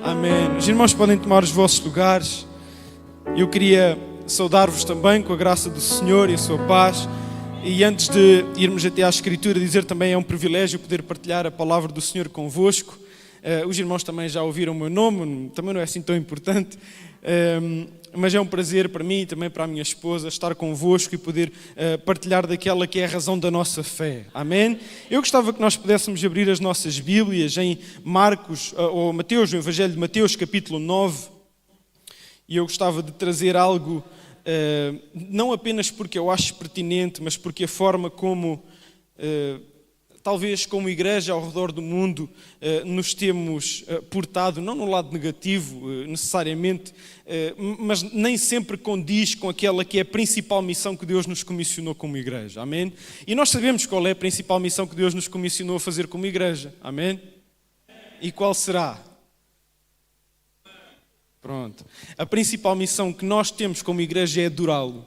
Amém. Os irmãos podem tomar os vossos lugares. Eu queria saudar-vos também com a graça do Senhor e a sua paz. E antes de irmos até à Escritura, dizer também é um privilégio poder partilhar a palavra do Senhor convosco. Os irmãos também já ouviram o meu nome, também não é assim tão importante. Mas é um prazer para mim e também para a minha esposa estar convosco e poder partilhar daquela que é a razão da nossa fé. Amém? Eu gostava que nós pudéssemos abrir as nossas Bíblias em Marcos, ou Mateus, no Evangelho de Mateus, capítulo 9. E eu gostava de trazer algo, não apenas porque eu acho pertinente, mas porque a forma como, talvez como igreja ao redor do mundo, nos temos portado, não no lado negativo necessariamente, mas nem sempre condiz com aquela que é a principal missão que Deus nos comissionou como igreja. Amém? E nós sabemos qual é a principal missão que Deus nos comissionou a fazer como igreja. Amém? E qual será? Pronto. A principal missão que nós temos como igreja é adorá-lo.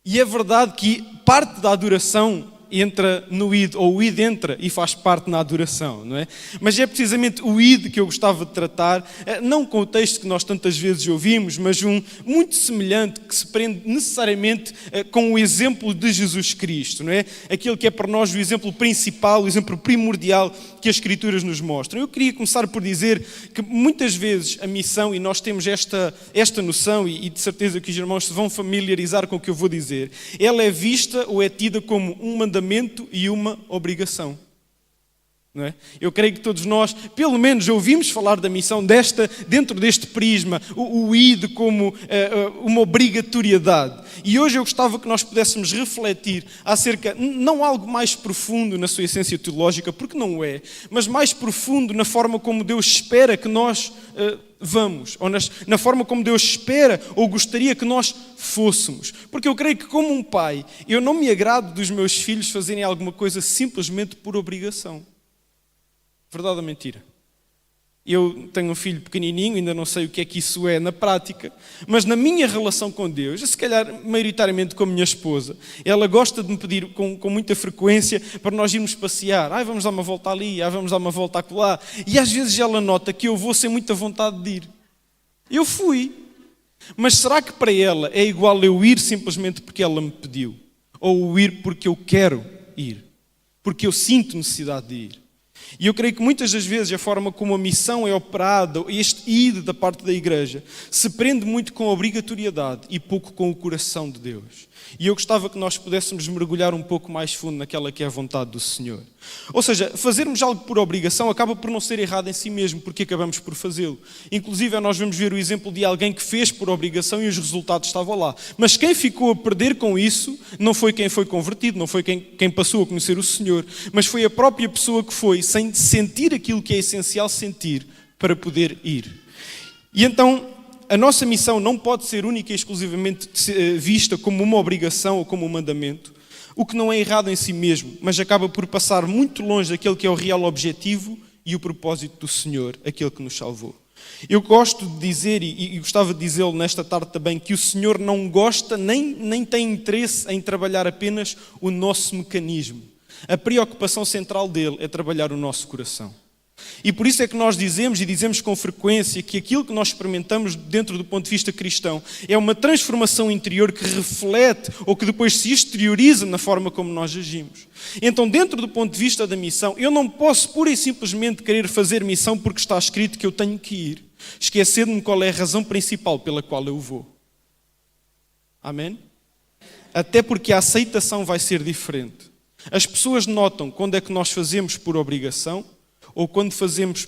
E é verdade que parte da adoração entra no id, ou o id entra e faz parte na adoração, não é? Mas é precisamente o id que eu gostava de tratar, não com o texto que nós tantas vezes ouvimos, mas um muito semelhante que se prende necessariamente com o exemplo de Jesus Cristo, não é? Aquele que é para nós o exemplo principal, o exemplo primordial que as Escrituras nos mostram. Eu queria começar por dizer que muitas vezes a missão, e nós temos esta noção, e de certeza que os irmãos se vão familiarizar com o que eu vou dizer, ela é vista ou é tida como um mandamento e uma obrigação. Não é? Eu creio que todos nós, pelo menos, ouvimos falar da missão dentro deste prisma, o id como uma obrigatoriedade. E hoje eu gostava que nós pudéssemos refletir acerca, não algo mais profundo na sua essência teológica, porque não é, mas mais profundo na forma como Deus espera que nós vamos, ou na forma como Deus espera ou gostaria que nós fôssemos. Porque eu creio que, como um pai, eu não me agrado dos meus filhos fazerem alguma coisa simplesmente por obrigação. Verdade ou mentira? Eu tenho um filho pequenininho, ainda não sei o que é que isso é na prática, mas na minha relação com Deus, se calhar maioritariamente com a minha esposa, ela gosta de me pedir com muita frequência para nós irmos passear. Vamos dar uma volta ali, vamos dar uma volta acolá. E às vezes ela nota que eu vou sem muita vontade de ir. Eu fui. Mas será que para ela é igual eu ir simplesmente porque ela me pediu? Ou ir porque eu quero ir? Porque eu sinto necessidade de ir? E eu creio que muitas das vezes a forma como a missão é operada, este id da parte da igreja, se prende muito com a obrigatoriedade e pouco com o coração de Deus. E eu gostava que nós pudéssemos mergulhar um pouco mais fundo naquela que é a vontade do Senhor. Ou seja, fazermos algo por obrigação acaba por não ser errado em si mesmo, porque acabamos por fazê-lo. Inclusive, nós vamos ver o exemplo de alguém que fez por obrigação e os resultados estavam lá. Mas quem ficou a perder com isso não foi quem foi convertido, não foi quem passou a conhecer o Senhor, mas foi a própria pessoa que foi sem sentir aquilo que é essencial sentir para poder ir. E então, a nossa missão não pode ser única e exclusivamente vista como uma obrigação ou como um mandamento, o que não é errado em si mesmo, mas acaba por passar muito longe daquele que é o real objetivo e o propósito do Senhor, aquele que nos salvou. Eu gosto de dizer, e gostava de dizê-lo nesta tarde também, que o Senhor não gosta nem tem interesse em trabalhar apenas o nosso mecanismo. A preocupação central dele é trabalhar o nosso coração. E por isso é que nós dizemos com frequência que aquilo que nós experimentamos dentro do ponto de vista cristão é uma transformação interior que reflete ou que depois se exterioriza na forma como nós agimos. Então, dentro do ponto de vista da missão, eu não posso pura e simplesmente querer fazer missão porque está escrito que eu tenho que ir, esquecendo-me qual é a razão principal pela qual eu vou. Amém? Até porque a aceitação vai ser diferente. As pessoas notam quando é que nós fazemos por obrigação ou quando fazemos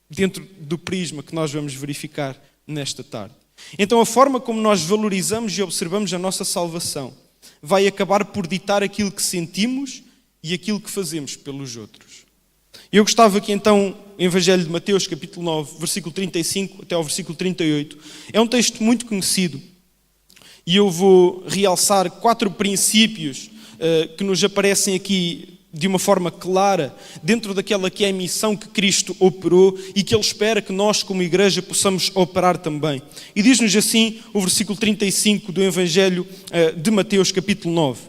dentro do prisma que nós vamos verificar nesta tarde. Então a forma como nós valorizamos e observamos a nossa salvação vai acabar por ditar aquilo que sentimos e aquilo que fazemos pelos outros. Eu gostava que então, o Evangelho de Mateus, capítulo 9, versículo 35 até ao versículo 38, é um texto muito conhecido e eu vou realçar 4 princípios que nos aparecem aqui de uma forma clara, dentro daquela que é a missão que Cristo operou e que Ele espera que nós, como igreja, possamos operar também. E diz-nos assim o versículo 35 do Evangelho de Mateus, capítulo 9.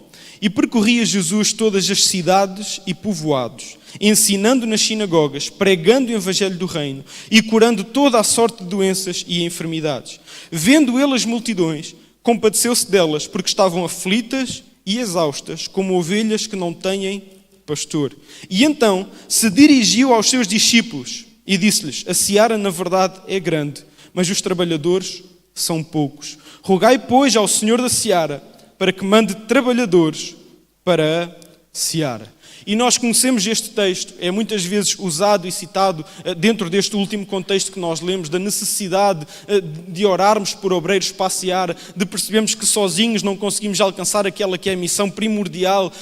E percorria Jesus todas as cidades e povoados, ensinando nas sinagogas, pregando o evangelho do reino e curando toda a sorte de doenças e enfermidades. Vendo ele as multidões, compadeceu-se delas, porque estavam aflitas e exaustas, como ovelhas que não têm pastor. E então se dirigiu aos seus discípulos e disse-lhes: a seara, na verdade, é grande, mas os trabalhadores são poucos. Rogai, pois, ao Senhor da seara para que mande trabalhadores para a seara. E nós conhecemos este texto, é muitas vezes usado e citado dentro deste último contexto que nós lemos, da necessidade de orarmos por obreiros para a seara, de percebermos que sozinhos não conseguimos alcançar aquela que é a missão primordial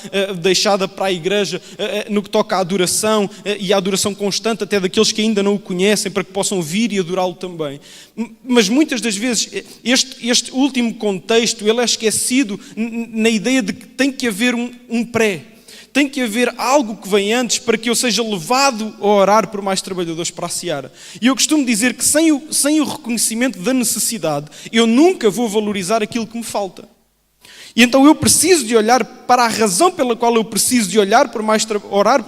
deixada para a igreja no que toca à adoração e à adoração constante até daqueles que ainda não o conhecem, para que possam vir e adorá-lo também. Mas muitas das vezes este último contexto ele é esquecido na ideia de que tem que haver um pré. Tem que haver algo que vem antes para que eu seja levado a orar por mais trabalhadores para a seara. E eu costumo dizer que sem o reconhecimento da necessidade, eu nunca vou valorizar aquilo que me falta. E então eu preciso de olhar para a razão pela qual eu preciso de orar por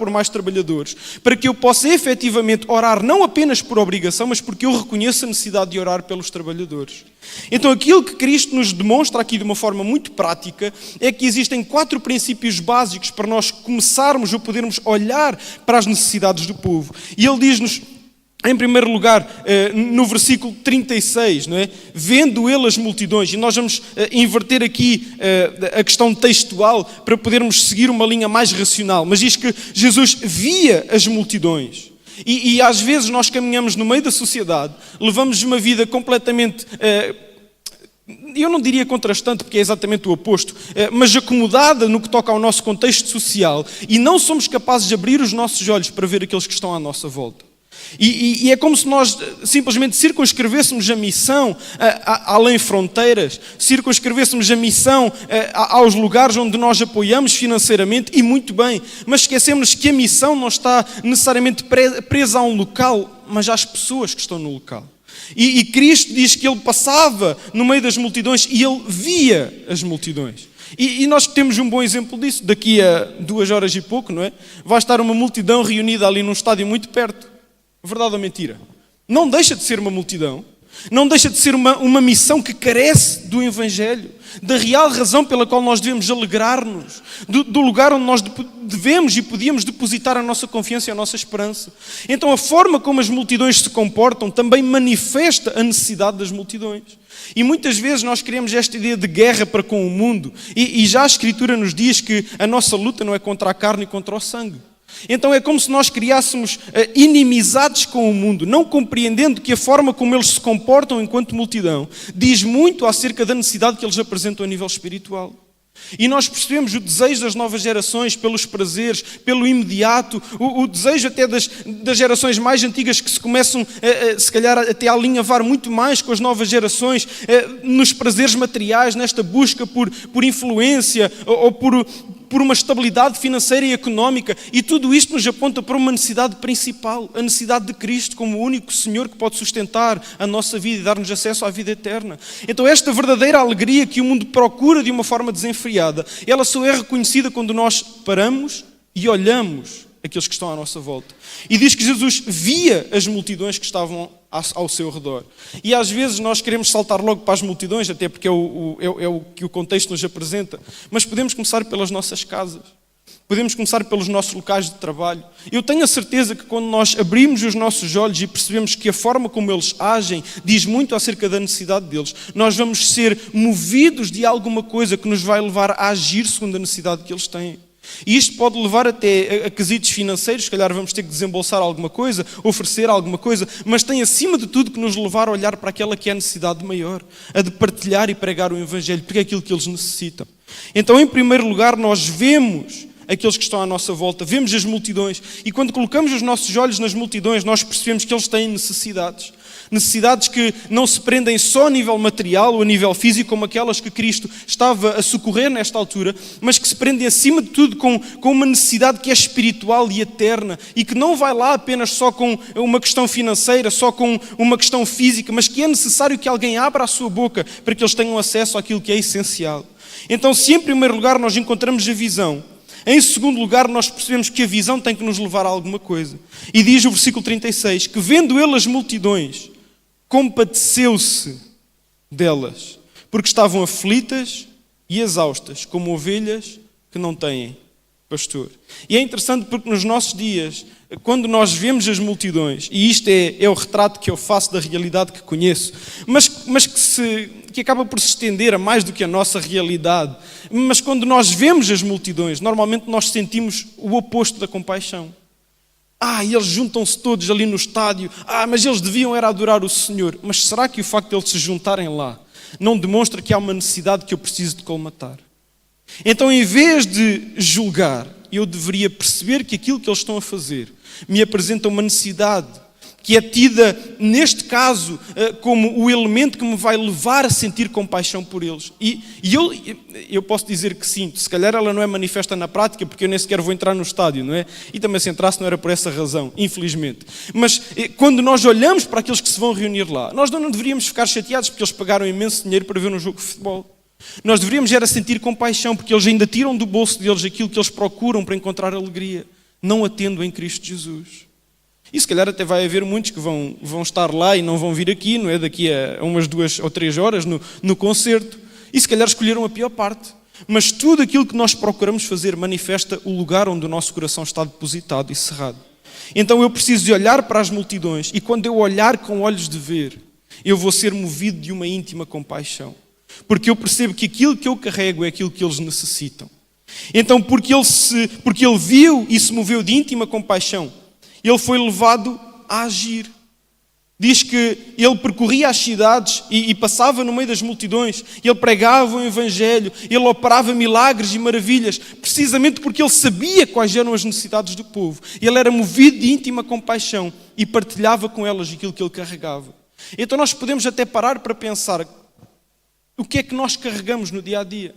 mais trabalhadores, para que eu possa efetivamente orar não apenas por obrigação, mas porque eu reconheço a necessidade de orar pelos trabalhadores. Então aquilo que Cristo nos demonstra aqui de uma forma muito prática é que existem 4 princípios básicos para nós começarmos a podermos olhar para as necessidades do povo. E Ele diz-nos, em primeiro lugar, no versículo 36, não é? Vendo ele as multidões, e nós vamos inverter aqui a questão textual para podermos seguir uma linha mais racional, mas diz que Jesus via as multidões. E às vezes nós caminhamos no meio da sociedade, levamos uma vida completamente, eu não diria contrastante, porque é exatamente o oposto, mas acomodada no que toca ao nosso contexto social, e não somos capazes de abrir os nossos olhos para ver aqueles que estão à nossa volta. E é como se nós simplesmente circunscrevêssemos a missão além fronteiras, circunscrevêssemos a missão aos lugares onde nós apoiamos financeiramente, e muito bem, mas esquecemos que a missão não está necessariamente presa a um local, mas às pessoas que estão no local. E Cristo diz que Ele passava no meio das multidões e Ele via as multidões. E nós temos um bom exemplo disso. Daqui a 2 horas e pouco, não é? Vai estar uma multidão reunida ali num estádio muito perto. Verdade ou mentira? Não deixa de ser uma multidão, não deixa de ser uma missão que carece do Evangelho, da real razão pela qual nós devemos alegrar-nos, do lugar onde nós devemos e podíamos depositar a nossa confiança e a nossa esperança. Então a forma como as multidões se comportam também manifesta a necessidade das multidões. E muitas vezes nós criamos esta ideia de guerra para com o mundo, e já a Escritura nos diz que a nossa luta não é contra a carne e contra o sangue. Então é como se nós criássemos inimizades com o mundo, não compreendendo que a forma como eles se comportam enquanto multidão diz muito acerca da necessidade que eles apresentam a nível espiritual. E nós percebemos o desejo das novas gerações pelos prazeres, pelo imediato, o desejo até das gerações mais antigas que se começam, se calhar, até a alinhavar muito mais com as novas gerações, nos prazeres materiais, nesta busca por influência ou por uma estabilidade financeira e económica, e tudo isto nos aponta para uma necessidade principal, a necessidade de Cristo como o único Senhor que pode sustentar a nossa vida e dar-nos acesso à vida eterna. Então esta verdadeira alegria que o mundo procura de uma forma desenfreada, ela só é reconhecida quando nós paramos e olhamos aqueles que estão à nossa volta. E diz que Jesus via as multidões que estavam ao seu redor. E às vezes nós queremos saltar logo para as multidões, até porque é o que o contexto nos apresenta. Mas podemos começar pelas nossas casas. Podemos começar pelos nossos locais de trabalho. Eu tenho a certeza que quando nós abrimos os nossos olhos e percebemos que a forma como eles agem diz muito acerca da necessidade deles, nós vamos ser movidos de alguma coisa que nos vai levar a agir segundo a necessidade que eles têm. E isto pode levar até a quesitos financeiros, se calhar vamos ter que desembolsar alguma coisa, oferecer alguma coisa, mas tem acima de tudo que nos levar a olhar para aquela que é a necessidade maior, a de partilhar e pregar o Evangelho, porque é aquilo que eles necessitam. Então, em primeiro lugar, nós vemos aqueles que estão à nossa volta, vemos as multidões, e quando colocamos os nossos olhos nas multidões, nós percebemos que eles têm necessidades. Necessidades que não se prendem só a nível material ou a nível físico, como aquelas que Cristo estava a socorrer nesta altura, mas que se prendem acima de tudo com uma necessidade que é espiritual e eterna, e que não vai lá apenas só com uma questão financeira, só com uma questão física, mas que é necessário que alguém abra a sua boca para que eles tenham acesso àquilo que é essencial. Então, se em primeiro lugar nós encontramos a visão Em segundo lugar, nós percebemos que a visão tem que nos levar a alguma coisa. E diz o versículo 36, que vendo ele as multidões, compadeceu-se delas, porque estavam aflitas e exaustas, como ovelhas que não têm pastor. E é interessante porque nos nossos dias, quando nós vemos as multidões, e isto é o retrato que eu faço da realidade que conheço, mas que acaba por se estender a mais do que a nossa realidade, mas quando nós vemos as multidões, normalmente nós sentimos o oposto da compaixão. E eles juntam-se todos ali no estádio, mas eles deviam era adorar o Senhor. Mas será que o facto de eles se juntarem lá não demonstra que há uma necessidade que eu preciso de colmatar? Então, em vez de julgar, eu deveria perceber que aquilo que eles estão a fazer me apresenta uma necessidade que é tida, neste caso, como o elemento que me vai levar a sentir compaixão por eles. E eu posso dizer que sim, se calhar ela não é manifesta na prática, porque eu nem sequer vou entrar no estádio, não é? E também se entrasse não era por essa razão, infelizmente. Mas quando nós olhamos para aqueles que se vão reunir lá, nós não deveríamos ficar chateados porque eles pagaram imenso dinheiro para ver um jogo de futebol. Nós deveríamos era sentir compaixão, porque eles ainda tiram do bolso deles aquilo que eles procuram para encontrar alegria, não a tendo em Cristo Jesus. E se calhar até vai haver muitos que vão estar lá e não vão vir aqui, não é? Daqui a umas 2 ou 3 horas no concerto. E se calhar escolheram a pior parte. Mas tudo aquilo que nós procuramos fazer manifesta o lugar onde o nosso coração está depositado e cerrado. Então eu preciso de olhar para as multidões e quando eu olhar com olhos de ver, eu vou ser movido de uma íntima compaixão. Porque eu percebo que aquilo que eu carrego é aquilo que eles necessitam. Então porque ele viu e se moveu de íntima compaixão, ele foi levado a agir. Diz que ele percorria as cidades e passava no meio das multidões. Ele pregava o Evangelho, ele operava milagres e maravilhas, precisamente porque ele sabia quais eram as necessidades do povo. Ele era movido de íntima compaixão e partilhava com elas aquilo que ele carregava. Então nós podemos até parar para pensar, o que é que nós carregamos no dia a dia?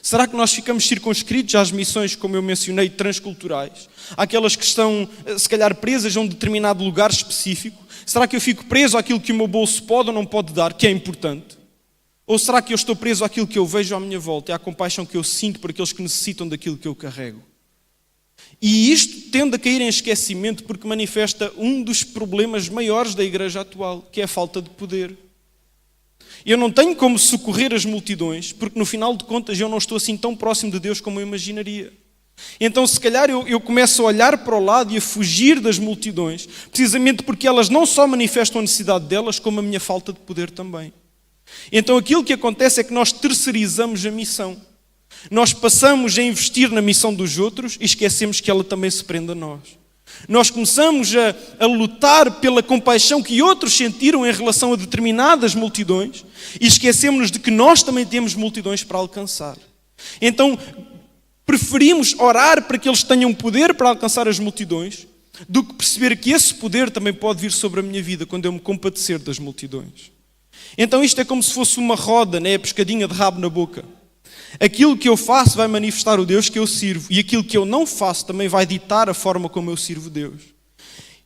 Será que nós ficamos circunscritos às missões, como eu mencionei, transculturais? Aquelas que estão, se calhar, presas a um determinado lugar específico? Será que eu fico preso àquilo que o meu bolso pode ou não pode dar, que é importante? Ou será que eu estou preso àquilo que eu vejo à minha volta, é à compaixão que eu sinto por aqueles que necessitam daquilo que eu carrego? E isto tende a cair em esquecimento porque manifesta um dos problemas maiores da igreja atual, que é a falta de poder. Eu não tenho como socorrer as multidões, porque no final de contas eu não estou assim tão próximo de Deus como eu imaginaria. Então se calhar eu começo a olhar para o lado e a fugir das multidões, precisamente porque elas não só manifestam a necessidade delas, como a minha falta de poder também. Então aquilo que acontece é que nós terceirizamos a missão. Nós passamos a investir na missão dos outros e esquecemos que ela também se prende a nós. Nós começamos a lutar pela compaixão que outros sentiram em relação a determinadas multidões e esquecemos-nos de que nós também temos multidões para alcançar. Então, preferimos orar para que eles tenham poder para alcançar as multidões do que perceber que esse poder também pode vir sobre a minha vida quando eu me compadecer das multidões. Então isto é como se fosse uma roda, né? A pescadinha de rabo na boca. Aquilo que eu faço vai manifestar o Deus que eu sirvo e aquilo que eu não faço também vai ditar a forma como eu sirvo Deus.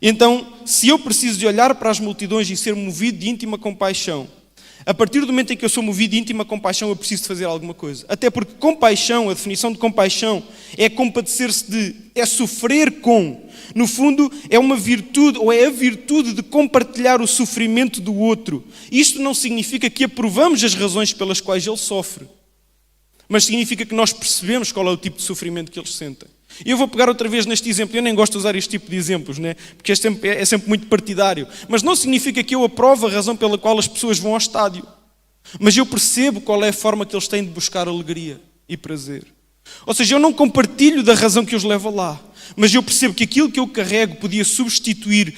Então, se eu preciso de olhar para as multidões e ser movido de íntima compaixão, a partir do momento em que eu sou movido de íntima compaixão, eu preciso de fazer alguma coisa. Até porque compaixão, a definição de compaixão, é compadecer-se é sofrer com. No fundo, é uma virtude, ou é a virtude de compartilhar o sofrimento do outro. Isto não significa que aprovamos as razões pelas quais ele sofre. Mas significa que nós percebemos qual é o tipo de sofrimento que eles sentem. E eu vou pegar outra vez neste exemplo. Eu nem gosto de usar este tipo de exemplos, né? Porque é sempre muito partidário. Mas não significa que eu aprovo a razão pela qual as pessoas vão ao estádio. Mas eu percebo qual é a forma que eles têm de buscar alegria e prazer. Ou seja, eu não compartilho da razão que os leva lá. Mas eu percebo que aquilo que eu carrego podia substituir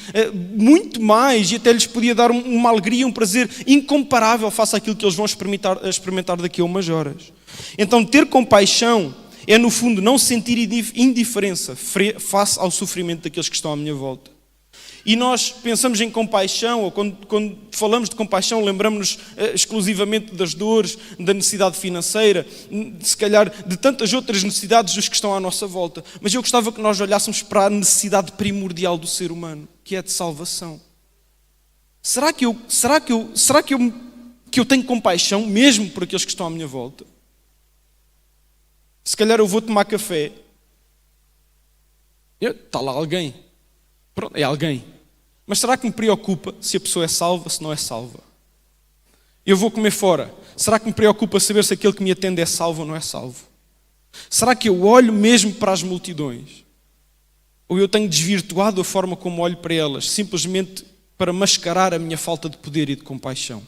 muito mais e até lhes podia dar uma alegria, um prazer incomparável face àquilo que eles vão experimentar daqui a umas horas. Então ter compaixão é no fundo não sentir indiferença face ao sofrimento daqueles que estão à minha volta. E nós pensamos em compaixão, ou quando falamos de compaixão, lembramos-nos exclusivamente das dores, da necessidade financeira, se calhar de tantas outras necessidades dos que estão à nossa volta. Mas eu gostava que nós olhássemos para a necessidade primordial do ser humano, que é a de salvação. Será que eu tenho compaixão mesmo por aqueles que estão à minha volta? Se calhar eu vou tomar café Está lá alguém. Pronto, é alguém. Mas será que me preocupa se a pessoa é salva, se não é salva? Eu vou comer fora. Será que me preocupa saber se aquele que me atende é salvo ou não é salvo? Será que eu olho mesmo para as multidões? Ou eu tenho desvirtuado a forma como olho para elas, simplesmente para mascarar a minha falta de poder e de compaixão?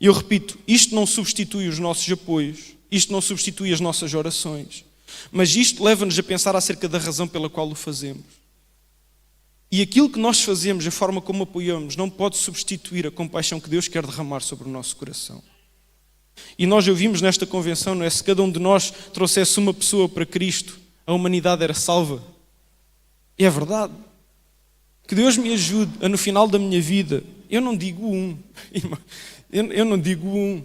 E eu repito, isto não substitui os nossos apoios, isto não substitui as nossas orações, mas isto leva-nos a pensar acerca da razão pela qual o fazemos. E aquilo que nós fazemos, a forma como apoiamos, não pode substituir a compaixão que Deus quer derramar sobre o nosso coração. E nós ouvimos nesta convenção, não é? Se cada um de nós trouxesse uma pessoa para Cristo, a humanidade era salva. E é verdade. Que Deus me ajude a, no final da minha vida, eu não digo um, eu não digo um.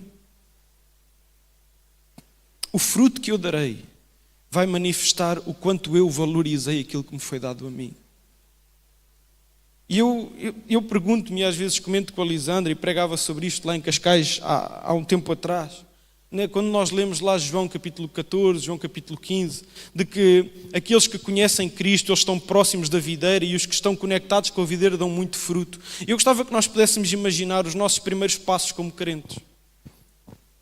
O fruto que eu darei vai manifestar o quanto eu valorizei aquilo que me foi dado a mim. E eu pergunto-me, às vezes comento com a Lisandra, e pregava sobre isto lá em Cascais há um tempo atrás, né? Quando nós lemos lá João capítulo 14, João capítulo 15, de que aqueles que conhecem Cristo, eles estão próximos da videira, e os que estão conectados com a videira dão muito fruto. Eu gostava que nós pudéssemos imaginar os nossos primeiros passos como crentes.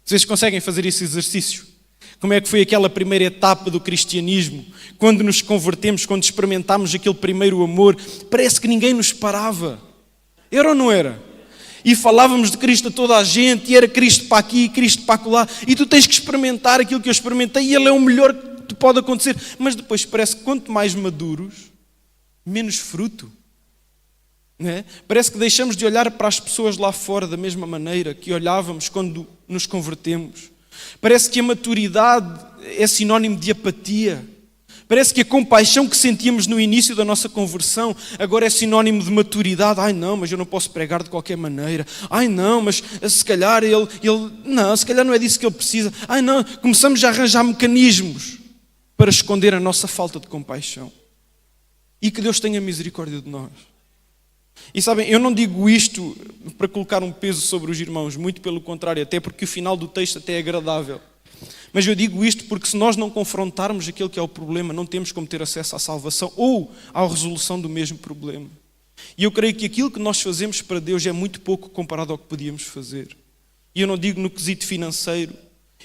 Vocês conseguem fazer esse exercício? Como é que foi aquela primeira etapa do cristianismo? Quando nos convertemos, quando experimentámos aquele primeiro amor, parece que ninguém nos parava. Era ou não era? E falávamos de Cristo a toda a gente, e era Cristo para aqui, Cristo para acolá, e tu tens que experimentar aquilo que eu experimentei, e Ele é o melhor que te pode acontecer. Mas depois parece que quanto mais maduros, menos fruto. Não é? Parece que deixamos de olhar para as pessoas lá fora da mesma maneira que olhávamos quando nos convertemos. Parece que a maturidade é sinónimo de apatia. Parece que a compaixão que sentíamos no início da nossa conversão agora é sinónimo de maturidade. Ai não, mas eu não posso pregar de qualquer maneira. Ai não, mas se calhar ele não, se calhar não é disso que ele precisa. Ai não, começamos a arranjar mecanismos para esconder a nossa falta de compaixão. E que Deus tenha misericórdia de nós. E sabem, eu não digo isto para colocar um peso sobre os irmãos, muito pelo contrário, até porque o final do texto até é agradável. Mas eu digo isto porque se nós não confrontarmos aquele que é o problema, não temos como ter acesso à salvação ou à resolução do mesmo problema. E eu creio que aquilo que nós fazemos para Deus é muito pouco comparado ao que podíamos fazer. E eu não digo no quesito financeiro,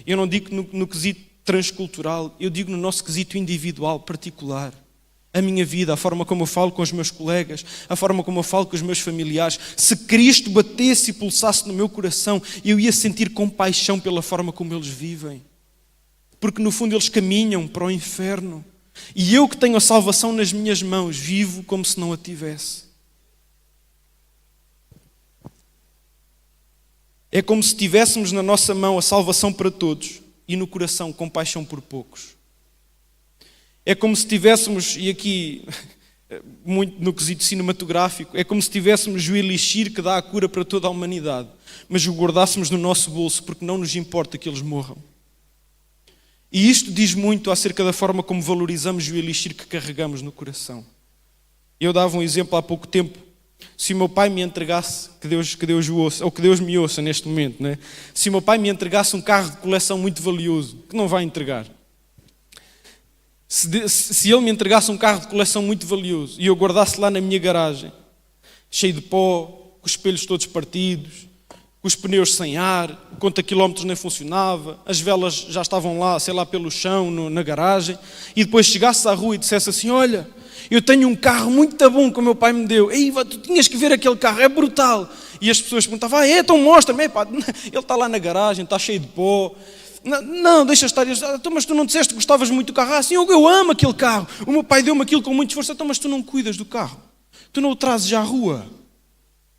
eu não digo no quesito transcultural, eu digo no nosso quesito individual, particular. A minha vida, a forma como eu falo com os meus colegas, a forma como eu falo com os meus familiares. Se Cristo batesse e pulsasse no meu coração, eu ia sentir compaixão pela forma como eles vivem. Porque no fundo eles caminham para o inferno. E eu que tenho a salvação nas minhas mãos, vivo como se não a tivesse. É como se tivéssemos na nossa mão a salvação para todos e no coração compaixão por poucos. É como se tivéssemos, e aqui muito no quesito cinematográfico, é como se tivéssemos o elixir que dá a cura para toda a humanidade, mas o guardássemos no nosso bolso porque não nos importa que eles morram. E isto diz muito acerca da forma como valorizamos o elixir que carregamos no coração. Eu dava um exemplo há pouco tempo. Se o meu pai me entregasse, que Deus o ouça, ou que Deus me ouça neste momento, né? Se o meu pai me entregasse um carro de coleção muito valioso, que não vai entregar. Se ele me entregasse um carro de coleção muito valioso e eu guardasse lá na minha garagem, cheio de pó, com os espelhos todos partidos, com os pneus sem ar, o conta-quilómetros nem funcionava, as velas já estavam lá, sei lá, pelo chão, na garagem, e depois chegasse à rua e dissesse assim, olha, eu tenho um carro muito bom que o meu pai me deu, ei, tu tinhas que ver aquele carro, é brutal. E as pessoas perguntavam, então mostra-me, ele está lá na garagem, está cheio de pó. Não, deixa estar. Mas tu não disseste que gostavas muito do carro? Sim, eu amo aquele carro. O meu pai deu-me aquilo com muito esforço. Mas tu não cuidas do carro. Tu não o trazes à rua.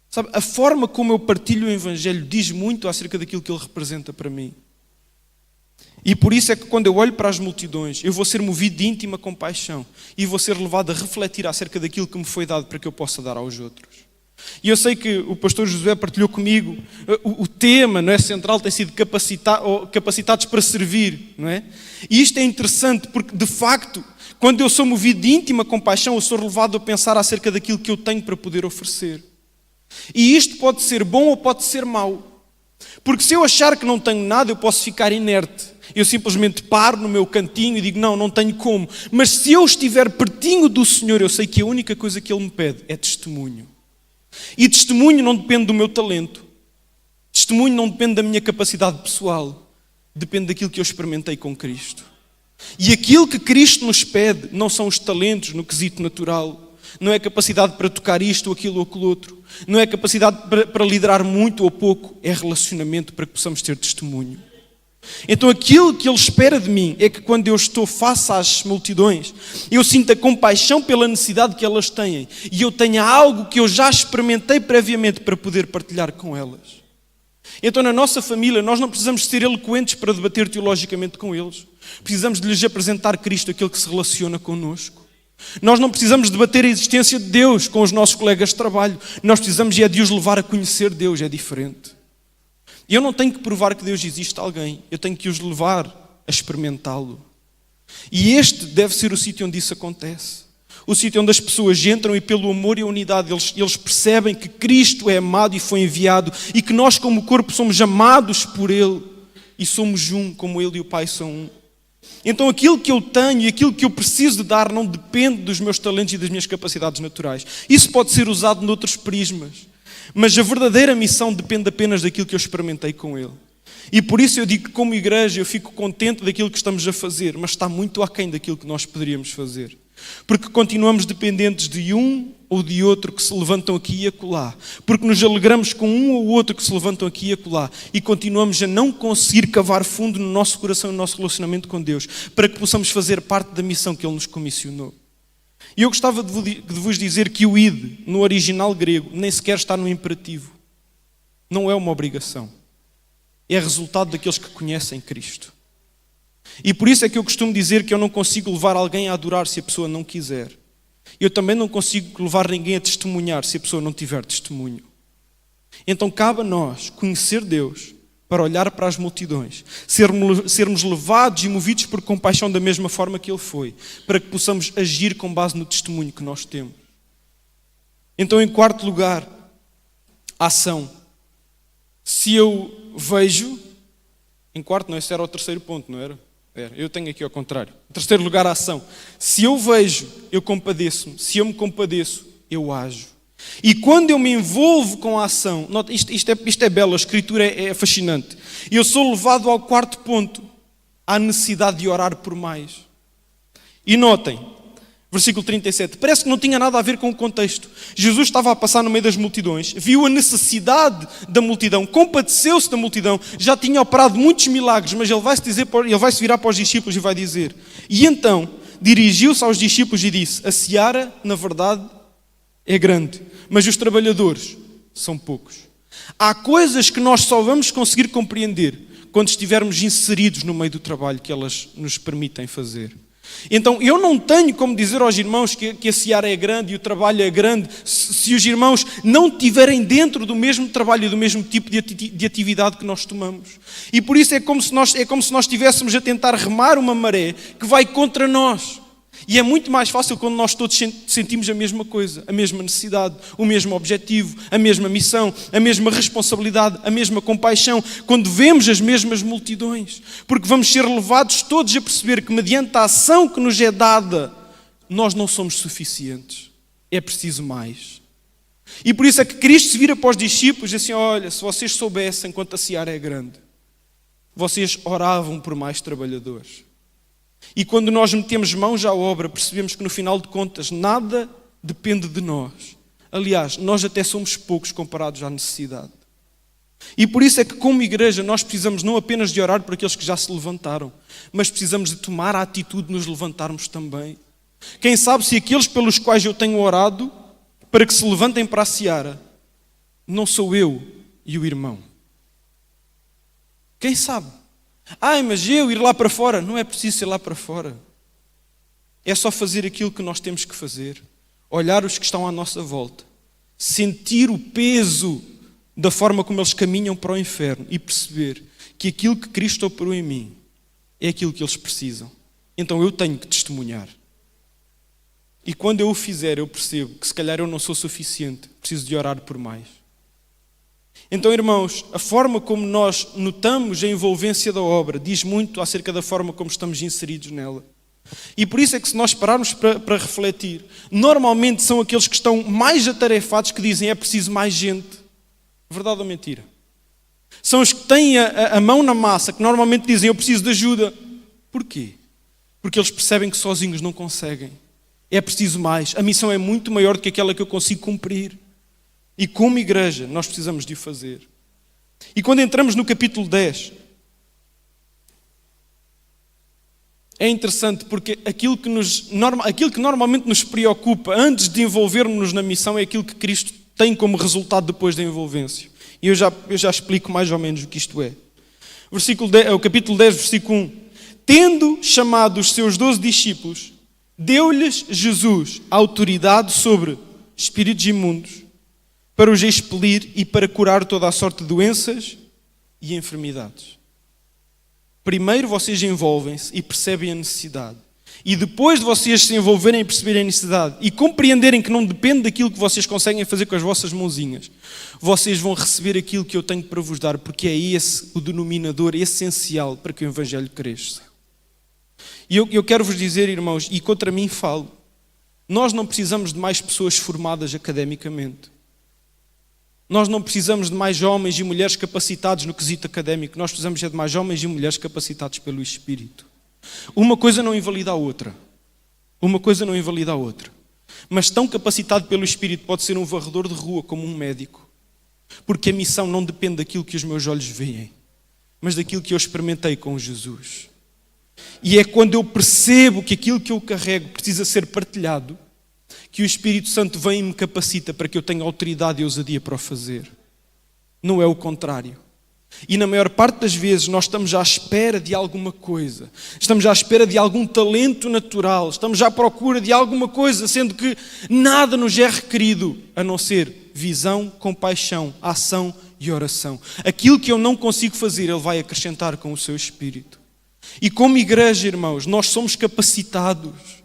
Sabe, a forma como eu partilho o Evangelho diz muito acerca daquilo que ele representa para mim. E por isso é que quando eu olho para as multidões, eu vou ser movido de íntima compaixão e vou ser levado a refletir acerca daquilo que me foi dado para que eu possa dar aos outros. E eu sei que o pastor Josué partilhou comigo, o tema, não é, central tem sido capacitados para servir, não é? E isto é interessante porque, de facto, quando eu sou movido de íntima compaixão, eu sou levado a pensar acerca daquilo que eu tenho para poder oferecer. E isto pode ser bom ou pode ser mau. Porque se eu achar que não tenho nada, eu posso ficar inerte. Eu simplesmente paro no meu cantinho e digo, não tenho como. Mas se eu estiver pertinho do Senhor, eu sei que a única coisa que Ele me pede é testemunho. E testemunho não depende do meu talento. Testemunho não depende da minha capacidade pessoal. Depende daquilo que eu experimentei com Cristo. E aquilo que Cristo nos pede não são os talentos no quesito natural. Não é capacidade para tocar isto ou aquilo ou aquilo outro. Não é capacidade para liderar muito ou pouco. É relacionamento para que possamos ter testemunho. Então aquilo que Ele espera de mim é que quando eu estou face às multidões, eu sinta compaixão pela necessidade que elas têm e eu tenha algo que eu já experimentei previamente para poder partilhar com elas. Então na nossa família nós não precisamos ser eloquentes para debater teologicamente com eles. Precisamos de lhes apresentar Cristo, aquele que se relaciona connosco. Nós não precisamos debater a existência de Deus com os nossos colegas de trabalho. Nós precisamos de os levar a conhecer Deus, é diferente. E eu não tenho que provar que Deus existe a alguém. Eu tenho que os levar a experimentá-lo. E este deve ser o sítio onde isso acontece. O sítio onde as pessoas entram e pelo amor e a unidade eles percebem que Cristo é amado e foi enviado e que nós como corpo somos amados por Ele e somos um como Ele e o Pai são um. Então aquilo que eu tenho e aquilo que eu preciso de dar não depende dos meus talentos e das minhas capacidades naturais. Isso pode ser usado noutros prismas. Mas a verdadeira missão depende apenas daquilo que eu experimentei com Ele. E por isso eu digo que como igreja eu fico contente daquilo que estamos a fazer, mas está muito aquém daquilo que nós poderíamos fazer. Porque continuamos dependentes de um ou de outro que se levantam aqui e acolá. Porque nos alegramos com um ou outro que se levantam aqui e acolá. E continuamos a não conseguir cavar fundo no nosso coração e no nosso relacionamento com Deus, para que possamos fazer parte da missão que Ele nos comissionou. E eu gostava de vos dizer que o id, no original grego, nem sequer está no imperativo. Não é uma obrigação. É resultado daqueles que conhecem Cristo. E por isso é que eu costumo dizer que eu não consigo levar alguém a adorar se a pessoa não quiser. Eu também não consigo levar ninguém a testemunhar se a pessoa não tiver testemunho. Então cabe a nós conhecer Deus para olhar para as multidões, sermos levados e movidos por compaixão da mesma forma que Ele foi, para que possamos agir com base no testemunho que nós temos. Então, em quarto lugar, ação. Se eu vejo... Em quarto, não, esse era o terceiro ponto, não era? Eu tenho aqui ao contrário. Em terceiro lugar, a ação. Se eu vejo, eu compadeço-me. Se eu me compadeço, eu ajo. E quando eu me envolvo com a ação, nota, isto é belo, a escritura é fascinante. Eu sou levado ao quarto ponto, à necessidade de orar por mais. E notem, versículo 37, parece que não tinha nada a ver com o contexto. Jesus estava a passar no meio das multidões, viu a necessidade da multidão, compadeceu-se da multidão, já tinha operado muitos milagres, mas ele vai se virar para os discípulos e vai dizer, e então dirigiu-se aos discípulos e disse, a seara, na verdade, é grande, mas os trabalhadores são poucos. Há coisas que nós só vamos conseguir compreender quando estivermos inseridos no meio do trabalho que elas nos permitem fazer. Então eu não tenho como dizer aos irmãos que a seara é grande e o trabalho é grande se os irmãos não estiverem dentro do mesmo trabalho e do mesmo tipo de atividade que nós tomamos. E por isso é como se nós estivéssemos a tentar remar uma maré que vai contra nós. E é muito mais fácil quando nós todos sentimos a mesma coisa, a mesma necessidade, o mesmo objetivo, a mesma missão, a mesma responsabilidade, a mesma compaixão, quando vemos as mesmas multidões. Porque vamos ser levados todos a perceber que mediante a ação que nos é dada, nós não somos suficientes. É preciso mais. E por isso é que Cristo se vira para os discípulos e diz assim, olha, se vocês soubessem quanto a seara é grande, vocês oravam por mais trabalhadores. E quando nós metemos mãos à obra, percebemos que no final de contas nada depende de nós. Aliás, nós até somos poucos comparados à necessidade. E por isso é que como igreja nós precisamos não apenas de orar por aqueles que já se levantaram, mas precisamos de tomar a atitude de nos levantarmos também. Quem sabe se aqueles pelos quais eu tenho orado para que se levantem para a seara, não sou eu e o irmão. Quem sabe? Mas eu ir lá para fora? Não é preciso ir lá para fora. É só fazer aquilo que nós temos que fazer. Olhar os que estão à nossa volta. Sentir o peso da forma como eles caminham para o inferno e perceber que aquilo que Cristo operou em mim é aquilo que eles precisam. Então eu tenho que testemunhar. E quando eu o fizer, eu percebo que se calhar eu não sou suficiente. Preciso de orar por mais. Então, irmãos, a forma como nós notamos a envolvência da obra diz muito acerca da forma como estamos inseridos nela. E por isso é que, se nós pararmos para refletir, normalmente são aqueles que estão mais atarefados que dizem é preciso mais gente. Verdade ou mentira? São os que têm a mão na massa, que normalmente dizem eu preciso de ajuda. Porquê? Porque eles percebem que sozinhos não conseguem. É preciso mais. A missão é muito maior do que aquela que eu consigo cumprir. E como igreja, nós precisamos de o fazer. E quando entramos no capítulo 10, é interessante porque aquilo que normalmente nos preocupa antes de envolvermos-nos na missão é aquilo que Cristo tem como resultado depois da envolvência. E eu já explico mais ou menos o que isto é. O capítulo 10, versículo 1. Tendo chamado os seus 12 discípulos, deu-lhes Jesus autoridade sobre espíritos imundos, para os expelir e para curar toda a sorte de doenças e enfermidades. Primeiro vocês envolvem-se e percebem a necessidade. E depois de vocês se envolverem e perceberem a necessidade e compreenderem que não depende daquilo que vocês conseguem fazer com as vossas mãozinhas, vocês vão receber aquilo que eu tenho para vos dar, porque é esse o denominador essencial para que o Evangelho cresça. E eu quero vos dizer, irmãos, e contra mim falo, nós não precisamos de mais pessoas formadas academicamente. Nós não precisamos de mais homens e mulheres capacitados no quesito académico. Nós precisamos de mais homens e mulheres capacitados pelo Espírito. Uma coisa não invalida a outra. Uma coisa não invalida a outra. Mas tão capacitado pelo Espírito pode ser um varredor de rua como um médico. Porque a missão não depende daquilo que os meus olhos veem, mas daquilo que eu experimentei com Jesus. E é quando eu percebo que aquilo que eu carrego precisa ser partilhado, que o Espírito Santo vem e me capacita para que eu tenha autoridade e ousadia para o fazer. Não é o contrário. E na maior parte das vezes nós estamos à espera de alguma coisa. Estamos à espera de algum talento natural. Estamos à procura de alguma coisa, sendo que nada nos é requerido, a não ser visão, compaixão, ação e oração. Aquilo que eu não consigo fazer, Ele vai acrescentar com o seu Espírito. E como igreja, irmãos, nós somos capacitados.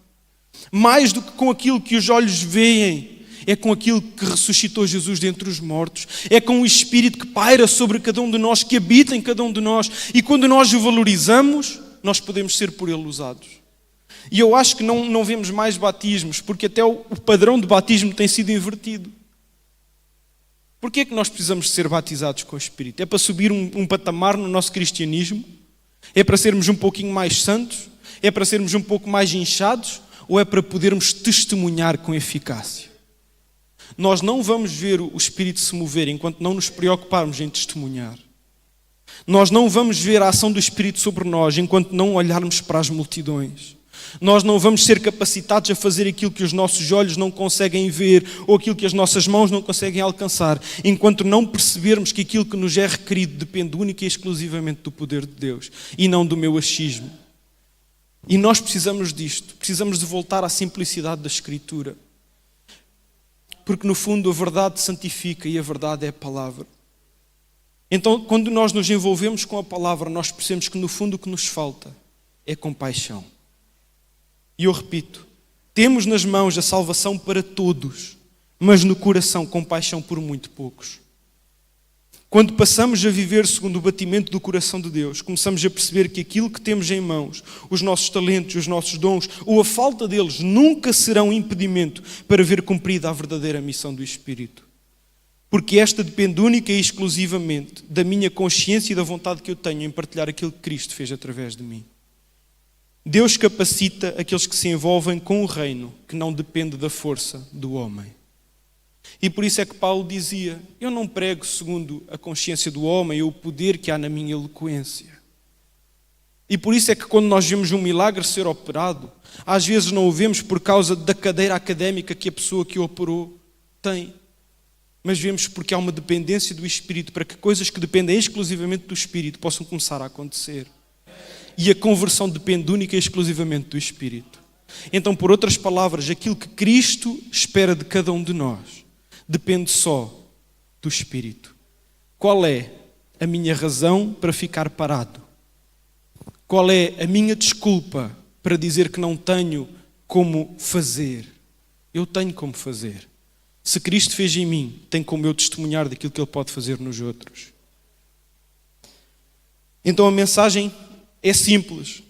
Mais do que com aquilo que os olhos veem, é com aquilo que ressuscitou Jesus dentre os mortos. É com o Espírito que paira sobre cada um de nós, que habita em cada um de nós. E quando nós o valorizamos, nós podemos ser por Ele usados. E eu acho que não vemos mais batismos, porque até o padrão de batismo tem sido invertido. Porquê é que nós precisamos ser batizados com o Espírito? É para subir um patamar no nosso cristianismo? É para sermos um pouquinho mais santos? É para sermos um pouco mais inchados? Ou é para podermos testemunhar com eficácia? Nós não vamos ver o Espírito se mover enquanto não nos preocuparmos em testemunhar. Nós não vamos ver a ação do Espírito sobre nós enquanto não olharmos para as multidões. Nós não vamos ser capacitados a fazer aquilo que os nossos olhos não conseguem ver ou aquilo que as nossas mãos não conseguem alcançar, enquanto não percebermos que aquilo que nos é requerido depende única e exclusivamente do poder de Deus e não do meu achismo. E nós precisamos disto, precisamos de voltar à simplicidade da Escritura. Porque no fundo a verdade santifica e a verdade é a palavra. Então quando nós nos envolvemos com a palavra, nós percebemos que no fundo o que nos falta é compaixão. E eu repito, temos nas mãos a salvação para todos, mas no coração compaixão por muito poucos. Quando passamos a viver segundo o batimento do coração de Deus, começamos a perceber que aquilo que temos em mãos, os nossos talentos, os nossos dons, ou a falta deles, nunca serão impedimento para ver cumprida a verdadeira missão do Espírito. Porque esta depende única e exclusivamente da minha consciência e da vontade que eu tenho em partilhar aquilo que Cristo fez através de mim. Deus capacita aqueles que se envolvem com o reino, que não depende da força do homem. E por isso é que Paulo dizia, eu não prego segundo a consciência do homem ou o poder que há na minha eloquência. E por isso é que quando nós vemos um milagre ser operado, às vezes não o vemos por causa da cadeira académica que a pessoa que o operou tem. Mas vemos porque há uma dependência do Espírito para que coisas que dependem exclusivamente do Espírito possam começar a acontecer. E a conversão depende única e exclusivamente do Espírito. Então, por outras palavras, aquilo que Cristo espera de cada um de nós depende só do Espírito. Qual é a minha razão para ficar parado? Qual é a minha desculpa para dizer que não tenho como fazer? Eu tenho como fazer. Se Cristo fez em mim, tem como eu testemunhar daquilo que Ele pode fazer nos outros. Então a mensagem é simples,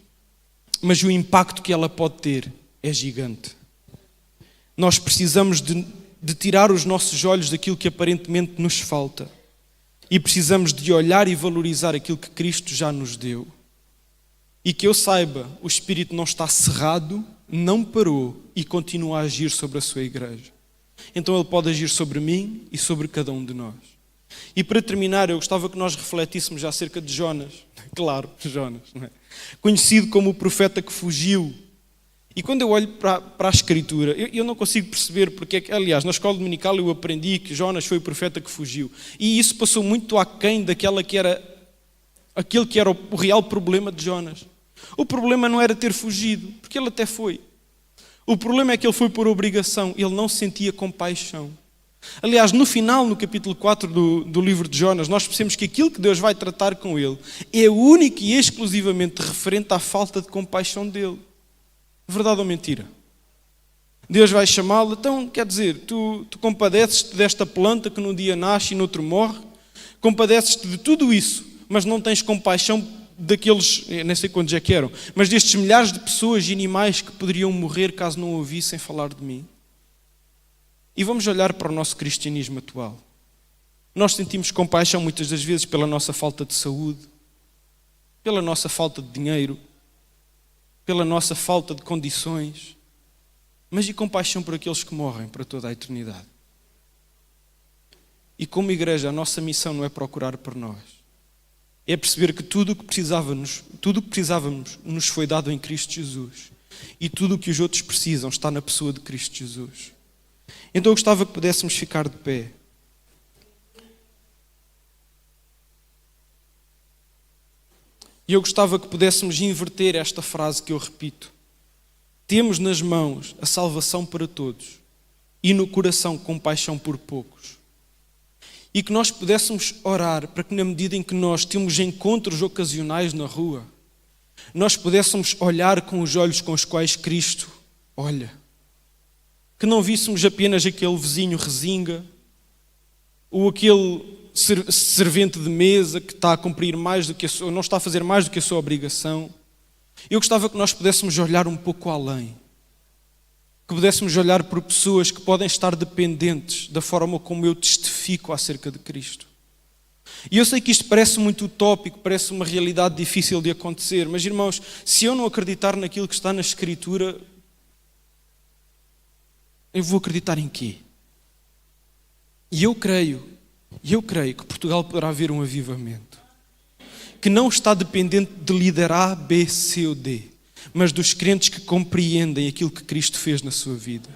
mas o impacto que ela pode ter é gigante. Nós precisamos de tirar os nossos olhos daquilo que aparentemente nos falta e precisamos de olhar e valorizar aquilo que Cristo já nos deu. E que eu saiba, o Espírito não está cerrado, não parou e continua a agir sobre a sua igreja. Então Ele pode agir sobre mim e sobre cada um de nós. E para terminar, eu gostava que nós refletíssemos acerca de Jonas. Claro, Jonas, não é? Conhecido como o profeta que fugiu. E quando eu olho para a Escritura, eu não consigo perceber porque é que, aliás, na escola dominical eu aprendi que Jonas foi o profeta que fugiu. E isso passou muito aquém daquele que era o real problema de Jonas. O problema não era ter fugido, porque ele até foi. O problema é que ele foi por obrigação, ele não sentia compaixão. Aliás, no final, no capítulo 4 do livro de Jonas, nós percebemos que aquilo que Deus vai tratar com ele é único e exclusivamente referente à falta de compaixão dele. Verdade ou mentira? Deus vai chamá-lo, então, quer dizer, tu compadeces-te desta planta que num dia nasce e no outro morre, compadeces-te de tudo isso, mas não tens compaixão daqueles, nem sei quantos é que eram, mas destes milhares de pessoas e animais que poderiam morrer caso não ouvissem falar de mim. E vamos olhar para o nosso cristianismo atual. Nós sentimos compaixão muitas das vezes pela nossa falta de saúde, pela nossa falta de dinheiro, pela nossa falta de condições, mas e compaixão por aqueles que morrem para toda a eternidade. E como igreja, a nossa missão não é procurar por nós. É perceber que tudo o que precisávamos nos foi dado em Cristo Jesus. E tudo o que os outros precisam está na pessoa de Cristo Jesus. Então eu gostava que pudéssemos ficar de pé. E eu gostava que pudéssemos inverter esta frase que eu repito. Temos nas mãos a salvação para todos e no coração compaixão por poucos. E que nós pudéssemos orar para que na medida em que nós temos encontros ocasionais na rua, nós pudéssemos olhar com os olhos com os quais Cristo olha. Que não víssemos apenas aquele vizinho rezinga ou aquele servente de mesa que está a cumprir mais do que ou não está a fazer mais do que a sua obrigação. Eu gostava que nós pudéssemos olhar um pouco além. Que pudéssemos olhar por pessoas que podem estar dependentes da forma como eu testifico acerca de Cristo. E eu sei que isto parece muito utópico, parece uma realidade difícil de acontecer, mas irmãos, se eu não acreditar naquilo que está na Escritura, eu vou acreditar em quê? E eu creio que Portugal poderá haver um avivamento que não está dependente de líder A, B, C ou D, mas dos crentes que compreendem aquilo que Cristo fez na sua vida.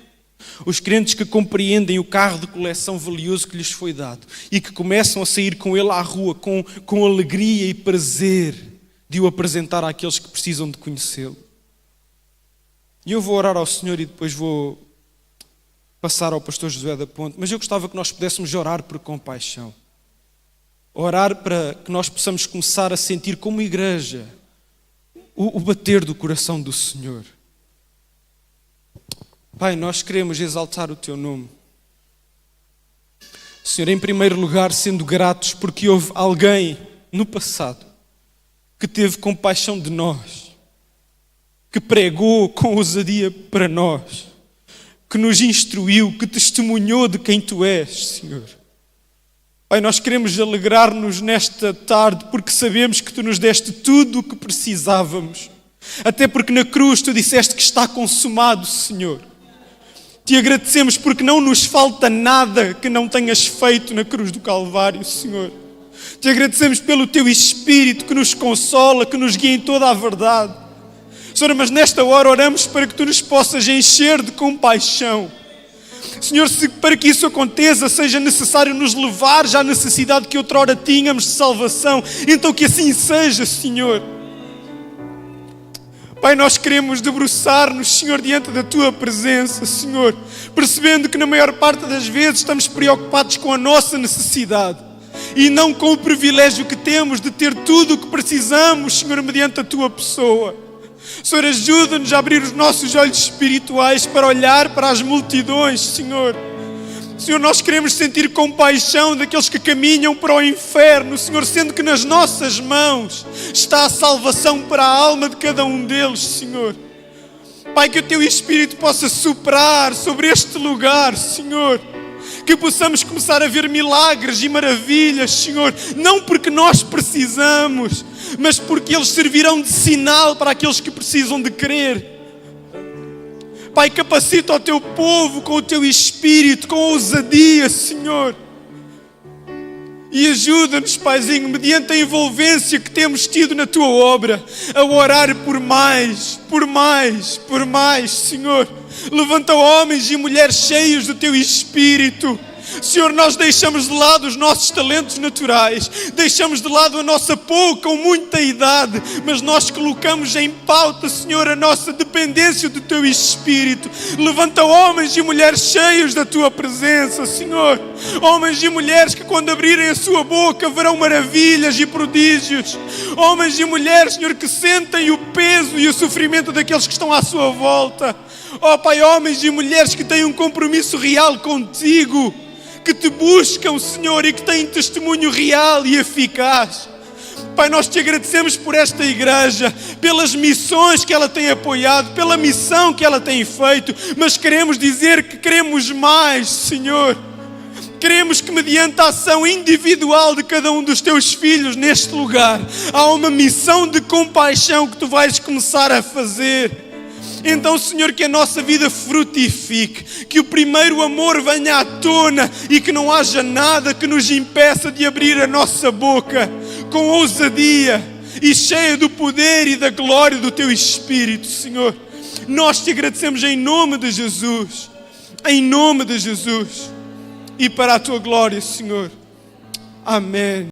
Os crentes que compreendem o carro de coleção valioso que lhes foi dado e que começam a sair com ele à rua com alegria e prazer de o apresentar àqueles que precisam de conhecê-lo. E eu vou orar ao Senhor e depois vou passar ao pastor Josué da Ponte, mas eu gostava que nós pudéssemos orar por compaixão. Orar para que nós possamos começar a sentir como igreja o bater do coração do Senhor. Pai, nós queremos exaltar o Teu nome. Senhor, em primeiro lugar, sendo gratos porque houve alguém no passado que teve compaixão de nós, que pregou com ousadia para nós, que nos instruiu, que testemunhou de quem Tu és, Senhor. Pai, nós queremos alegrar-nos nesta tarde porque sabemos que Tu nos deste tudo o que precisávamos. Até porque na cruz Tu disseste que está consumado, Senhor. Te agradecemos porque não nos falta nada que não tenhas feito na cruz do Calvário, Senhor. Te agradecemos pelo Teu Espírito que nos consola, que nos guia em toda a verdade. Senhor, mas nesta hora oramos para que Tu nos possas encher de compaixão. Senhor, se para que isso aconteça seja necessário nos levar já à necessidade que outrora tínhamos de salvação, então que assim seja, Senhor. Pai, nós queremos debruçar-nos, Senhor, diante da Tua presença, Senhor, percebendo que na maior parte das vezes estamos preocupados com a nossa necessidade e não com o privilégio que temos de ter tudo o que precisamos, Senhor, mediante a Tua pessoa. Senhor, ajuda-nos a abrir os nossos olhos espirituais para olhar para as multidões, Senhor. Senhor, nós queremos sentir compaixão daqueles que caminham para o inferno, Senhor, sendo que nas nossas mãos está a salvação para a alma de cada um deles, Senhor. Pai, que o Teu Espírito possa soprar sobre este lugar, Senhor. Que possamos começar a ver milagres e maravilhas, Senhor. Não porque nós precisamos, mas porque eles servirão de sinal para aqueles que precisam de crer. Pai, capacita o Teu povo com o Teu Espírito, com ousadia, Senhor. E ajuda-nos, Paizinho, mediante a envolvência que temos tido na Tua obra, a orar por mais, Senhor. Levanta homens e mulheres cheios do Teu Espírito. Senhor, nós deixamos de lado os nossos talentos naturais, deixamos de lado a nossa pouca ou muita idade, mas nós colocamos em pauta, Senhor, a nossa dependência do Teu Espírito. Levanta homens e mulheres cheios da Tua presença, Senhor. Homens e mulheres que quando abrirem a sua boca verão maravilhas e prodígios. Homens e mulheres, Senhor, que sentem o peso e o sofrimento daqueles que estão à sua volta. Ó Pai, homens e mulheres que têm um compromisso real contigo, que Te buscam, Senhor, e que têm testemunho real e eficaz. Pai, nós Te agradecemos por esta igreja, pelas missões que ela tem apoiado, pela missão que ela tem feito, mas queremos dizer que queremos mais, Senhor. Queremos que mediante a ação individual de cada um dos Teus filhos neste lugar, há uma missão de compaixão que Tu vais começar a fazer. Então, Senhor, que a nossa vida frutifique, que o primeiro amor venha à tona e que não haja nada que nos impeça de abrir a nossa boca com ousadia e cheia do poder e da glória do Teu Espírito, Senhor. Nós Te agradecemos em nome de Jesus, e para a Tua glória, Senhor. Amém.